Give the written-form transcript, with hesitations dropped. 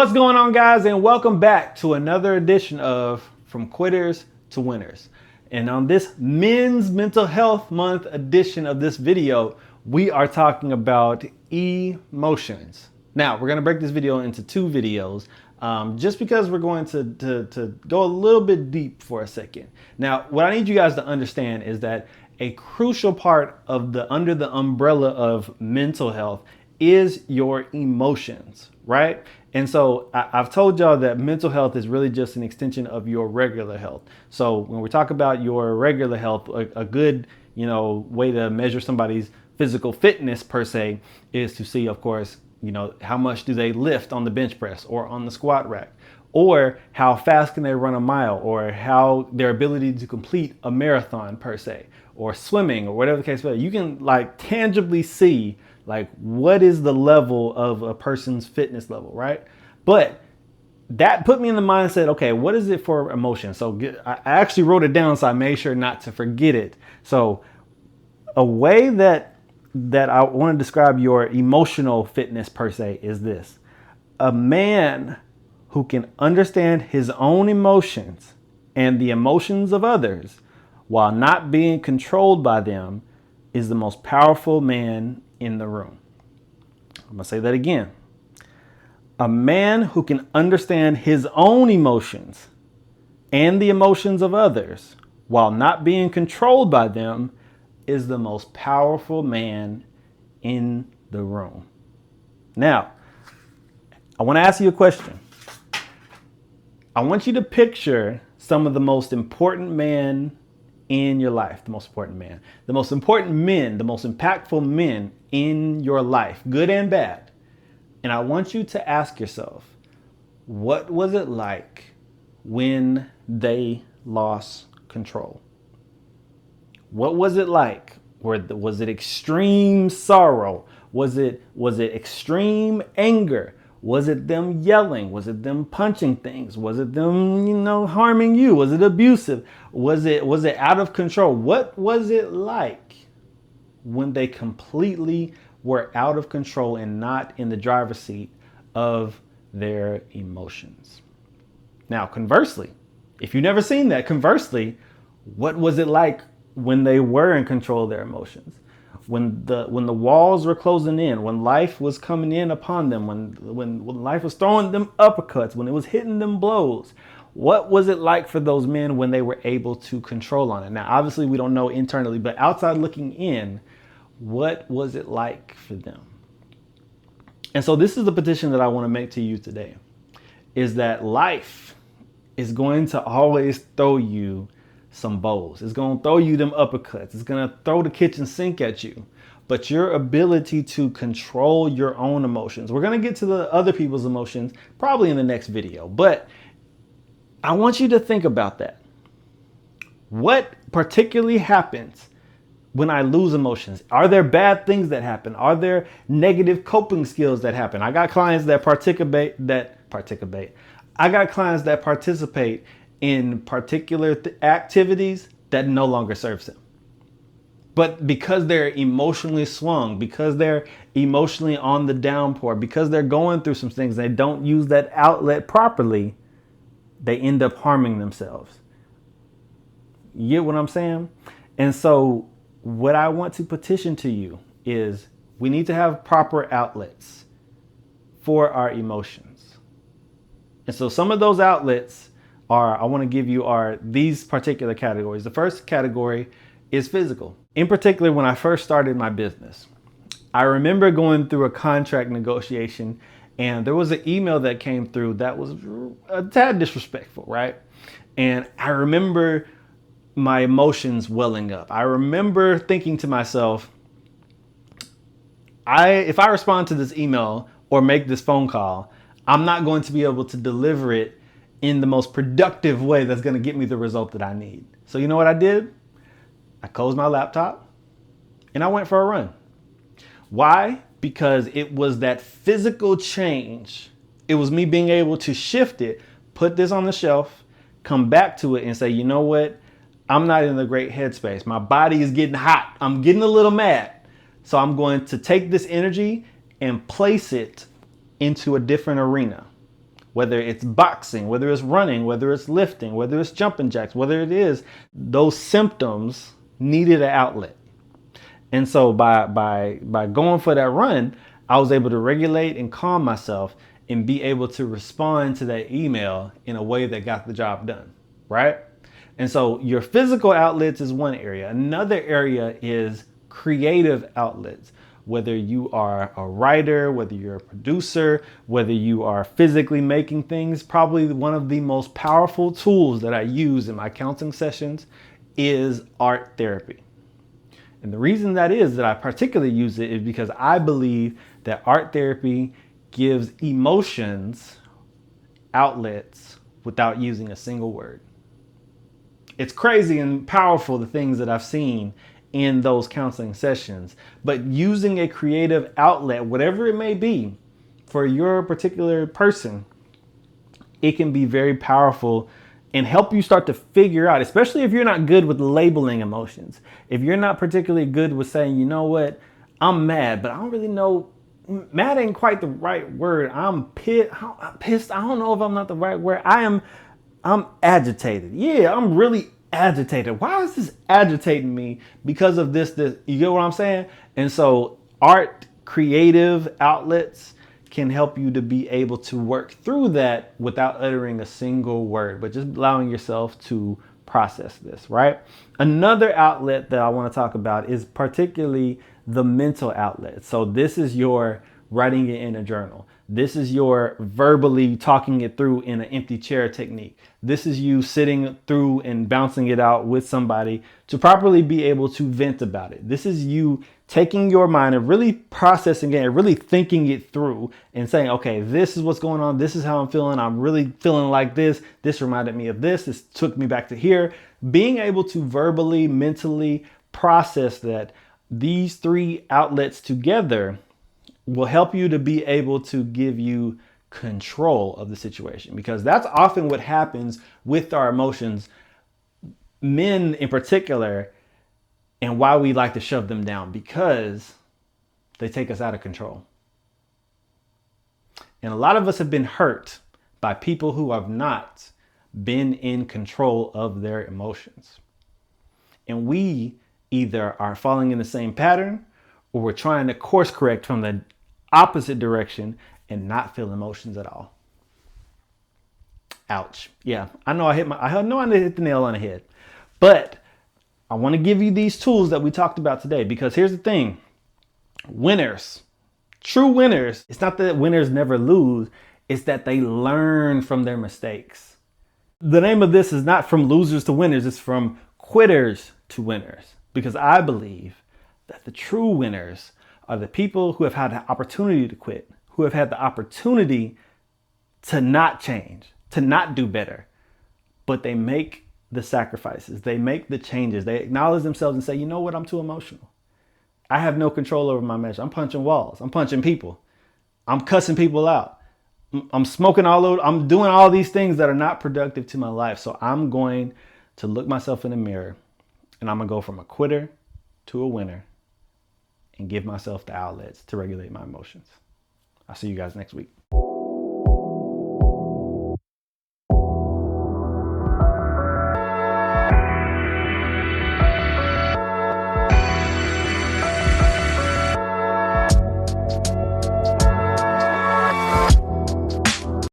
What's going on, guys, and welcome back to another edition of From Quitters to Winners. And on this Men's Mental Health Month edition of this video, we are talking about emotions. Now, we're going to break this video into two videos just because we're going to go a little bit deep for a second. Now, what I need you guys to understand is that a crucial part of under the umbrella of mental health is your emotions, right? And so I've told y'all that mental health is really just an extension of your regular health. So when we talk about your regular health, a good, way to measure somebody's physical fitness per se is to see, of course, how much do they lift on the bench press or on the squat rack, or how fast can they run a mile, or how their ability to complete a marathon per se, or swimming, or whatever the case may be. You can tangibly see what is the level of a person's fitness level, right? But that put me in the mindset, okay, what is it for emotion? So I actually wrote it down, so I made sure not to forget it. So a way that I want to describe your emotional fitness per se is this: a man who can understand his own emotions and the emotions of others while not being controlled by them is the most powerful man in the room. I'm gonna say that again. A man who can understand his own emotions and the emotions of others while not being controlled by them is the most powerful man in the room. Now, I want to ask you a question. I want you to picture some of the most important men in your life, the most important men, the most impactful men in your life, good and bad. And I want you to ask yourself, what was it like when they lost control? What was it like? Was it extreme sorrow? Was it extreme anger? Was it them yelling? Was it them punching things? Was it them, harming you? Was it abusive? Was it out of control? What was it like when they completely were out of control and not in the driver's seat of their emotions? Now, conversely, if you've never seen that, what was it like when they were in control of their emotions? When the walls were closing in, when life was coming in upon them, when life was throwing them uppercuts, when it was hitting them blows, what was it like for those men when they were able to control on it? Now, obviously, we don't know internally, but outside looking in, what was it like for them? And so this is the petition that I want to make to you today, is that life is going to always throw you some blows. It's going to throw you them uppercuts. It's going to throw the kitchen sink at you. But your ability to control your own emotions, we're going to get to the other people's emotions probably in the next video, but I want you to think about that. What particularly happens when I lose emotions? Are there bad things that happen? Are there negative coping skills that happen? I got clients that participate. I got clients that participate in particular activities that no longer serves them. But because they're emotionally swung, because they're emotionally on the downpour, because they're going through some things, they don't use that outlet properly, they end up harming themselves. You get what I'm saying? And so what I want to petition to you is we need to have proper outlets for our emotions. And so some of those outlets I want to give you are these particular categories. The first category is physical. In particular, when I first started my business, I remember going through a contract negotiation, and there was an email that came through that was a tad disrespectful, right? And I remember my emotions welling up. I remember thinking to myself, if I respond to this email or make this phone call, I'm not going to be able to deliver it in the most productive way that's going to get me the result that I need. So you know what I did? I closed my laptop and I went for a run. Why? Because it was that physical change. It was me being able to shift it, put this on the shelf, come back to it and say, you know what? I'm not in a great headspace. My body is getting hot. I'm getting a little mad. So I'm going to take this energy and place it into a different arena. whether it's boxing, whether it's running, whether it's lifting, whether it's jumping jacks, whether it is, those symptoms needed an outlet. And so by going for that run, I was able to regulate and calm myself and be able to respond to that email in a way that got the job done, right? And so your physical outlets is one area. Another area is creative outlets. Whether you are a writer, whether you're a producer, whether you are physically making things, probably one of the most powerful tools that I use in my counseling sessions is art therapy. And the reason that I particularly use it is because I believe that art therapy gives emotions outlets without using a single word. It's crazy and powerful, the things that I've seen in those counseling sessions, but using a creative outlet, whatever it may be, for your particular person, it can be very powerful and help you start to figure out, especially if you're not good with labeling emotions. If you're not particularly good with saying, you know what, I'm mad, but I don't really know, mad ain't quite the right word. I'm pissed. I don't know if I'm not the right word. I'm agitated. Yeah, I'm really agitated. Why is this agitating me? Because of this. You get what I'm saying? And so art, creative outlets can help you to be able to work through that without uttering a single word, but just allowing yourself to process this, right? Another outlet that I want to talk about is particularly the mental outlet. So this is your writing it in a journal. This is your verbally talking it through in an empty chair technique. This is you sitting through and bouncing it out with somebody to properly be able to vent about it. This is you taking your mind and really processing it and really thinking it through and saying, okay, this is what's going on. This is how I'm feeling. I'm really feeling like this. This reminded me of this. This took me back to here. Being able to verbally, mentally process that, these three outlets together will help you to be able to give you control of the situation, because that's often what happens with our emotions, men in particular, and why we like to shove them down, because they take us out of control. And a lot of us have been hurt by people who have not been in control of their emotions. And we either are falling in the same pattern, or we're trying to course correct from the opposite direction and not feel emotions at all. Ouch. Yeah, I know I hit the nail on the head. But I want to give you these tools that we talked about today, because here's the thing. Winners, true winners, it's not that winners never lose, it's that they learn from their mistakes. The name of this is not from losers to winners, it's from quitters to winners. Because I believe that the true winners are the people who have had the opportunity to quit, who have had the opportunity to not change, to not do better, but they make the sacrifices, they make the changes, they acknowledge themselves and say, you know what, I'm too emotional. I have no control over my measure. I'm punching walls, I'm punching people, I'm cussing people out, I'm smoking all over, I'm doing all these things that are not productive to my life. So I'm going to look myself in the mirror and I'm gonna go from a quitter to a winner and give myself the outlets to regulate my emotions. I'll see you guys next week.